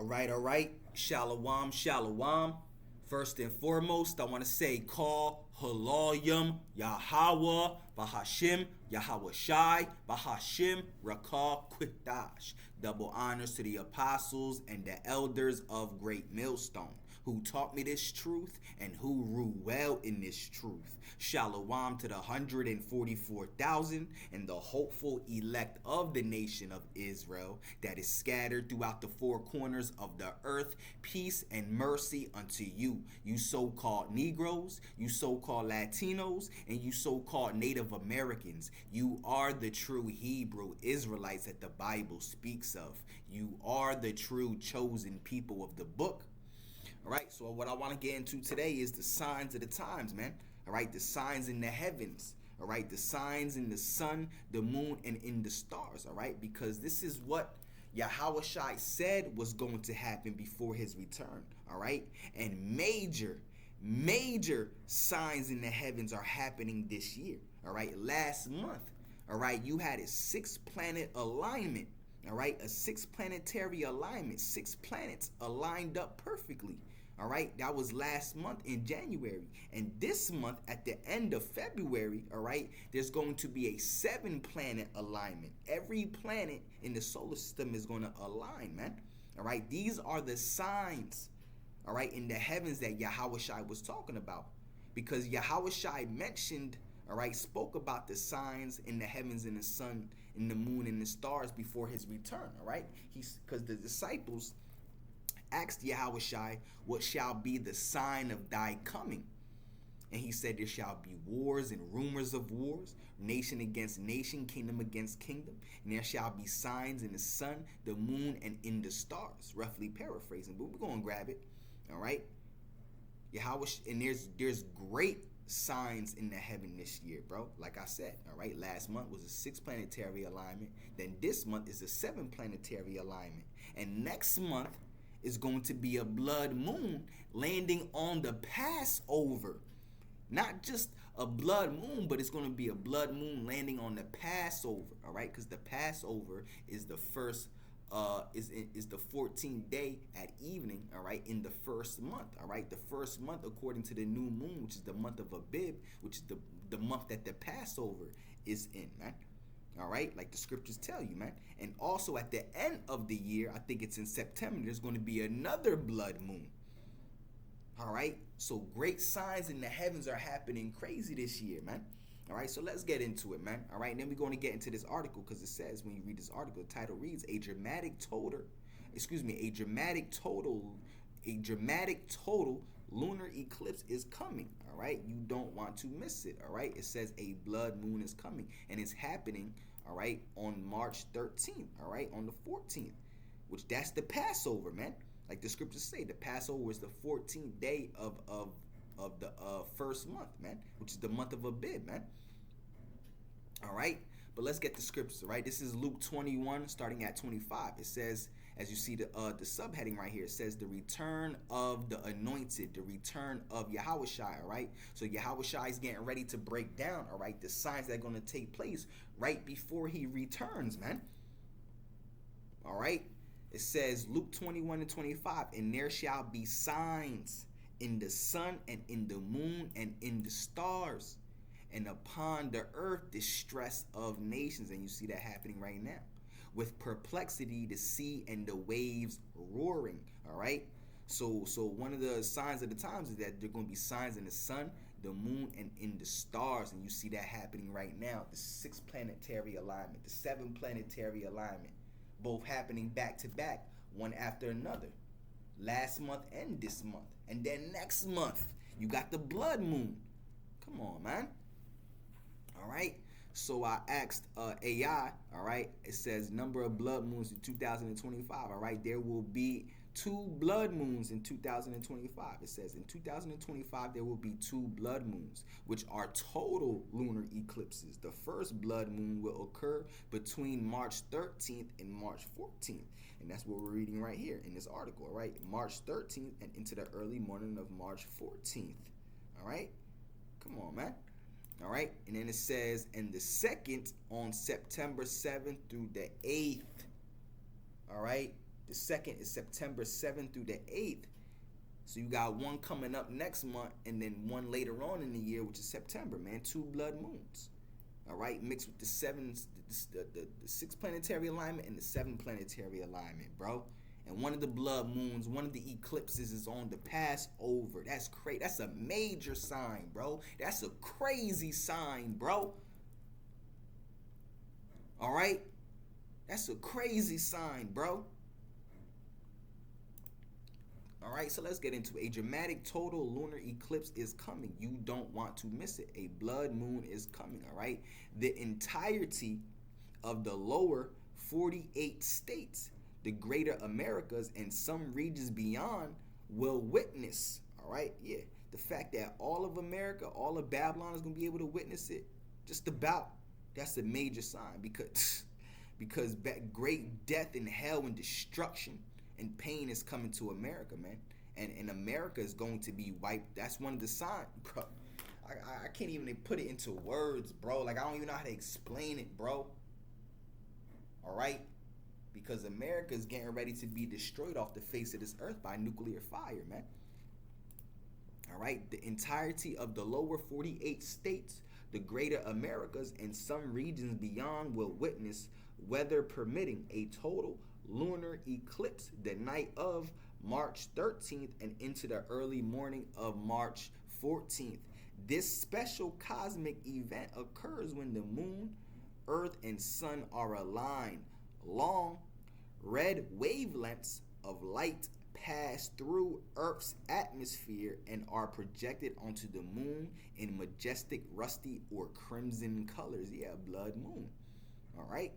All right. Shalom, shalom. First and foremost, I want to say call Haloyam Yahweh Bahashim Yahweh Shai Bahashim Rakah Quitash. Double honors to the apostles and the elders of Great Millstone who taught me this truth and who rule well in this truth. Shalom to the 144,000 and the hopeful elect of the nation of Israel that is scattered throughout the four corners of the earth. Peace and mercy unto you, you so-called Negroes, you so-called Latinos, and you so-called Native Americans. You are the true Hebrew Israelites that the Bible speaks of. You are the true chosen people of the book. All right, so what I want to get into today is the signs of the times, man. All right, the signs in the heavens. All right, the signs in the sun, the moon, and in the stars. All right, because this is what Yahweh Shai said was going to happen before his return. All right, and major signs in the heavens are happening this year. All right, last month, all right, you had a 6-planet alignment. All right, a 6-planetary alignment, 6 planets aligned up perfectly. All right, that was last month in January. And this month, at the end of February, all right, there's going to be a 7-planet alignment. Every planet in the solar system is going to align, man. All right, these are the signs, all right, in the heavens that Yahweh Shai was talking about. Because Yahweh Shai mentioned, all right, spoke about the signs in the heavens and the sun, in the moon and the stars before his return, all right? Because the disciples asked Yahweh Shai, what shall be the sign of thy coming? And he said, there shall be wars and rumors of wars, nation against nation, kingdom against kingdom. And there shall be signs in the sun, the moon, and in the stars. Roughly paraphrasing, but we're going to grab it, all right? Yahweh, and there's great signs in the heaven this year, bro. Like I said, all right, last month was a 6-planetary alignment. Then this month is a 7-planetary alignment. And next month is going to be a blood moon landing on the Passover. Not just a blood moon, but it's going to be a blood moon landing on the Passover, all right? Because the Passover is the first is the 14th day at evening, all right, in the first month, all right? The first month according to the new moon, which is the month of Abib, which is the month that the Passover is in, man. All right, like the scriptures tell you, man. And also at the end of the year, I think it's in September, there's going to be another blood moon. All right, so great signs in the heavens are happening crazy this year, man. All right, so let's get into it, man. All right, and then we're going to get into this article because it says, when you read this article, the title reads, a dramatic total lunar eclipse is coming. All right, you don't want to miss it. All right, it says a blood moon is coming, and it's happening, all right, on March 13th, all right, on the 14th, which that's the Passover, man. Like the scriptures say, the Passover is the 14th day of the first month, man, which is the month of Abib, man. All right, but let's get the scriptures. All right, this is Luke 21, starting at 25. It says, as you see the subheading right here, it says the return of the anointed, the return of Yahweh Shai. All right, so Yahweh Shai is getting ready to break down, all right, the signs that are going to take place right before he returns, man. All right, it says Luke 21 and 25, and there shall be signs in the sun and in the moon and in the stars, and upon the earth distress of nations. And you see that happening right now, with perplexity the sea and the waves roaring. All right, so one of the signs of the times is that there are going to be signs in the sun, the moon, and in the stars. And you see that happening right now, the 6-planetary alignment, the 7-planetary alignment, both happening back to back, one after another, last month and this month. And then next month you got the blood moon. Come on, man. All right, so I asked AI, all right, it says number of blood moons in 2025. All right, there will be 2 blood moons in 2025. It says in 2025 there will be 2 blood moons, which are total lunar eclipses. The first blood moon will occur between March 13th and March 14th. And that's what we're reading right here in this article, all right? March 13th and into the early morning of March 14th. All right? Come on, man. All right? And then it says, and the second on September 7th through the 8th. All right? The The second is September 7th through the 8th. So you got one coming up next month, and then one later on in the year, which is September, man. 2 blood moons. All right, mixed with the six planetary alignment and the 7 planetary alignment, bro. And one of the blood moons, one of the eclipses is on the Passover. That's crazy. That's a major sign, bro. That's a crazy sign, bro. All right? That's a crazy sign, bro. All right, so let's get into it. A dramatic total lunar eclipse is coming. You don't want to miss it. A blood moon is coming, all right? The entirety of the lower 48 states, the greater Americas, and some regions beyond will witness, all right? Yeah, the fact that all of America, all of Babylon is going to be able to witness it, just about, that's a major sign because that great death and hell and destruction and pain is coming to America, man. And America is going to be wiped. That's one of the signs, bro. I can't even put it into words, bro. Like, I don't even know how to explain it, bro. All right? Because America is getting ready to be destroyed off the face of this earth by nuclear fire, man. All right? The entirety of the lower 48 states, the greater Americas, and some regions beyond will witness, weather permitting, a total lunar eclipse the night of March 13th and into the early morning of March 14th. This special cosmic event occurs when the moon, earth, and sun are aligned. Long red wavelengths of light pass through Earth's atmosphere and are projected onto the moon in majestic rusty or crimson colors. Yeah, blood moon. All right?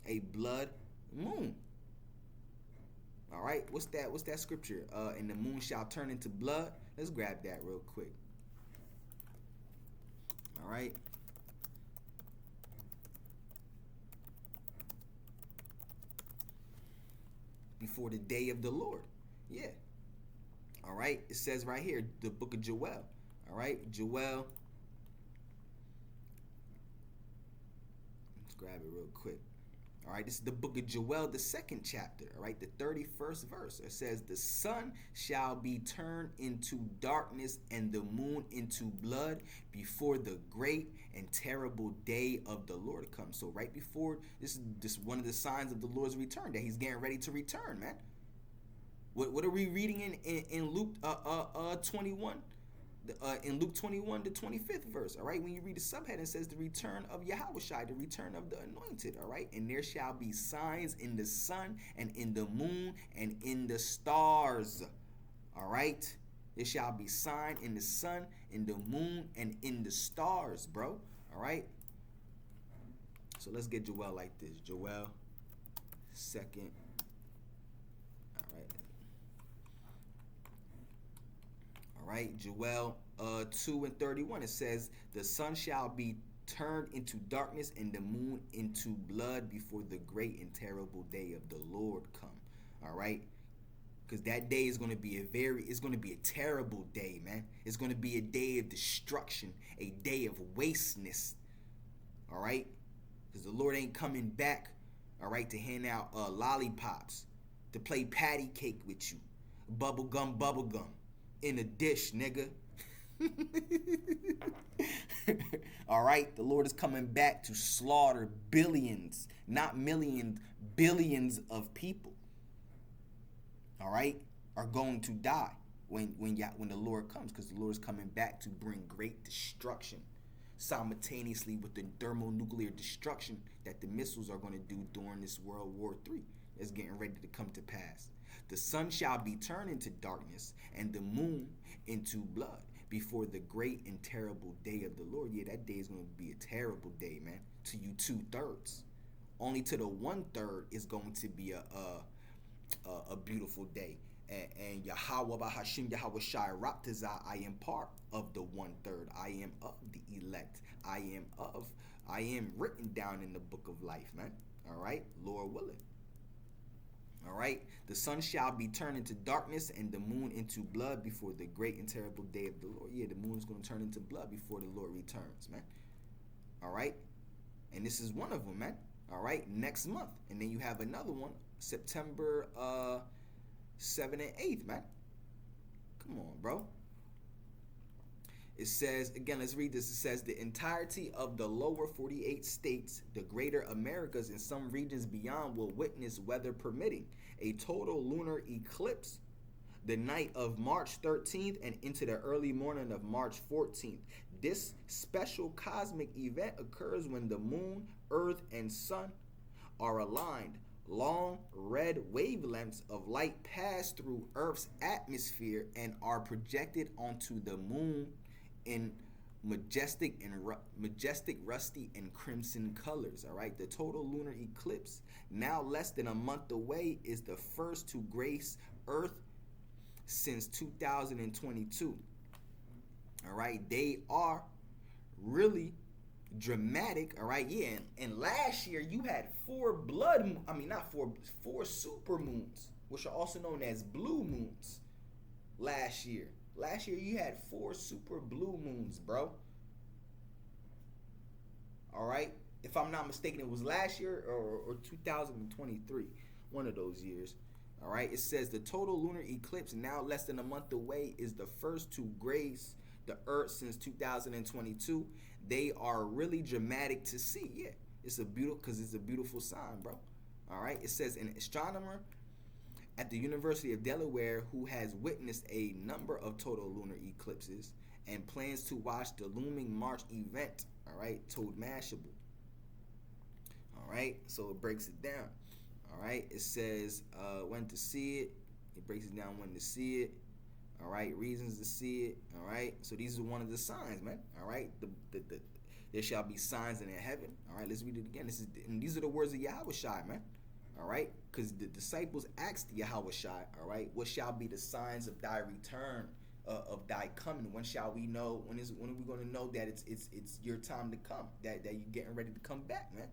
A blood moon. All right? What's that scripture? And the moon shall turn into blood. Let's grab that real quick. All right? Before the day of the Lord. Yeah. All right. It says right here, the book of Joel. All right. Joel. Let's grab it real quick. All right. This is the book of Joel, the 2nd chapter. All right. The 31st verse. It says, the sun shall be turned into darkness and the moon into blood before the great and terrible day of the Lord comes. So right before, this is one of the signs of the Lord's return, that he's getting ready to return, man. What are we reading in Luke 21? In Luke 21, the 25th verse, all right? When you read the subhead, it says the return of Yahushua, the return of the anointed, all right? And there shall be signs in the sun and in the moon and in the stars, all right? There shall be sign in the sun, in the moon, and in the stars, bro, all right? So let's get Joel like this. Joel, 2nd. All right, Joel 2:31, it says, the sun shall be turned into darkness and the moon into blood before the great and terrible day of the Lord come. All right, because that day is going to be a terrible day, man. It's going to be a day of destruction, a day of wasteness. All right, because the Lord ain't coming back, all right, to hand out lollipops, to play patty cake with you, bubble gum in a dish, nigga. All right, the Lord is coming back to slaughter billions, not millions, billions of people. All right, are going to die when the Lord comes, because the Lord is coming back to bring great destruction, simultaneously with the thermonuclear destruction that the missiles are going to do during this World War III. That's getting ready to come to pass. The sun shall be turned into darkness and the moon into blood before the great and terrible day of the Lord. Yeah, that day is going to be a terrible day, man. To you 2/3. Only to the 1/3 is going to be a beautiful day. And Yahweh Bahashim Yahweh Shai Raptazah, I am part of the 1/3. I am of the elect. I am written down in the book of life, man. All right, Lord willing. All right, the sun shall be turned into darkness and the moon into blood before the great and terrible day of the Lord. Yeah, the moon is going to turn into blood before the Lord returns, man. All right, and this is one of them, man. All right, next month. And then you have another one September 7th and 8th, man. Come on, bro. It says, again, let's read this. It says, the entirety of the lower 48 states, the greater Americas, and some regions beyond will witness, weather permitting, a total lunar eclipse the night of March 13th and into the early morning of March 14th. This special cosmic event occurs when the moon, earth, and sun are aligned. Long red wavelengths of light pass through Earth's atmosphere and are projected onto the moon in majestic, rusty, and crimson colors. All right, the total lunar eclipse, now less than a month away, is the first to grace Earth since 2022. All right, they are really dramatic. All right, yeah, and last year you had four super moons, which are also known as blue moons. Last year you had 4 super blue moons, bro. All right, if I'm not mistaken, it was last year or 2023, one of those years. All right, it says the total lunar eclipse, now less than a month away, is the first to grace the Earth since 2022. They are really dramatic to see. Yeah, it's a beautiful sign, bro. All right, it says an astronomer at the University of Delaware who has witnessed a number of total lunar eclipses and plans to watch the looming March event. All right, told Mashable. All right, so it breaks it down. All right, it says when to see it. It breaks it down when to see it. All right, reasons to see it. All right, so these are one of the signs, man. All right, there shall be signs in heaven. All right, let's read it again. These are the words of Yahweh Shai, man. All right, because the disciples asked Yahweh Shai, all right, what shall be the signs of thy return, of thy coming? When shall we know? When are we going to know that it's your time to come? That you're getting ready to come back, man.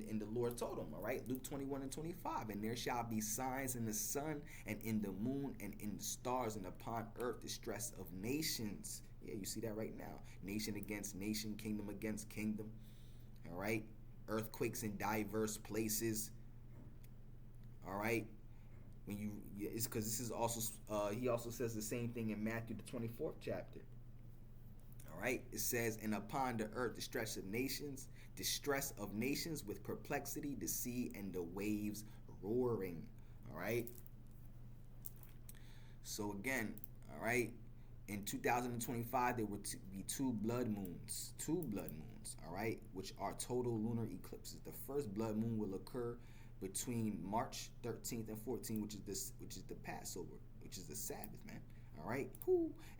And the Lord told him, all right, Luke 21 and 25, and there shall be signs in the sun and in the moon and in the stars, and upon earth distress of nations. Yeah, you see that right now. Nation against nation, kingdom against kingdom. All right, earthquakes in diverse places. All right, it's because this is also he also says the same thing in Matthew the 24th chapter. All right, it says, and upon the earth distress of nations with perplexity, the sea and the waves roaring. All right, so again, all right, in 2025 there would be two blood moons, all right, which are total lunar eclipses. The first blood moon will occur between March 13th and 14th, which is the Passover, which is the Sabbath, man. All right,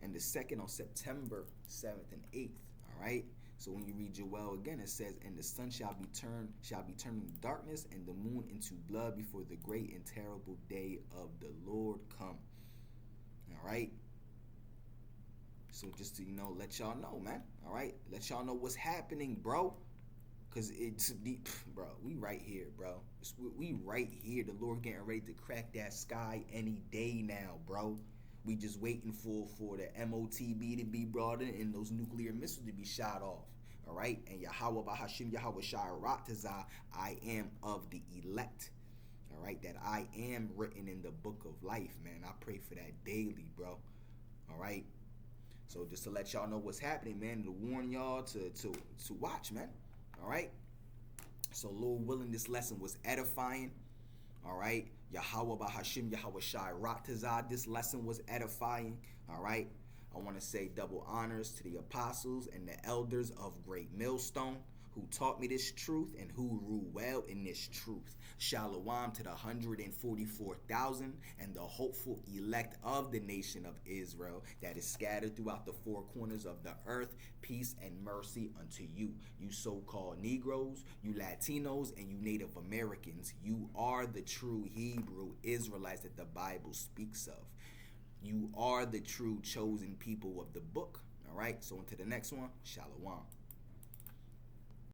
and the second on September 7th and 8th. All right. So when you read Joel again, it says, and the sun shall be turned into darkness, and the moon into blood before the great and terrible day of the Lord come. All right. So just to let y'all know, man. All right, let y'all know what's happening, bro. Cause it's deep, bro. We right here, bro. We right here. The Lord getting ready to crack that sky any day now, bro. We just waiting for the MOTB to be brought in and those nuclear missiles to be shot off. All right, and Yahweh Bahashim Yahweh Shai Ratazah, I am of the elect. All right, that I am written in the book of life, man. I pray for that daily, bro. All right. So just to let y'all know what's happening, man, to warn y'all to watch, man. All right. So Lord willing, this lesson was edifying. All right. Yahweh Bahashim Yahweh Shai Ratazah. This lesson was edifying. All right. I want to say double honors to the apostles and the elders of Great Millstone who taught me this truth and who rule well in this truth. Shalom to the 144,000 and the hopeful elect of the nation of Israel that is scattered throughout the four corners of the earth. Peace and mercy unto you, you so-called Negroes, you Latinos, and you Native Americans. You are the true Hebrew Israelites that the Bible speaks of. You are the true chosen people of the book. All right, so into the next one. Shalom.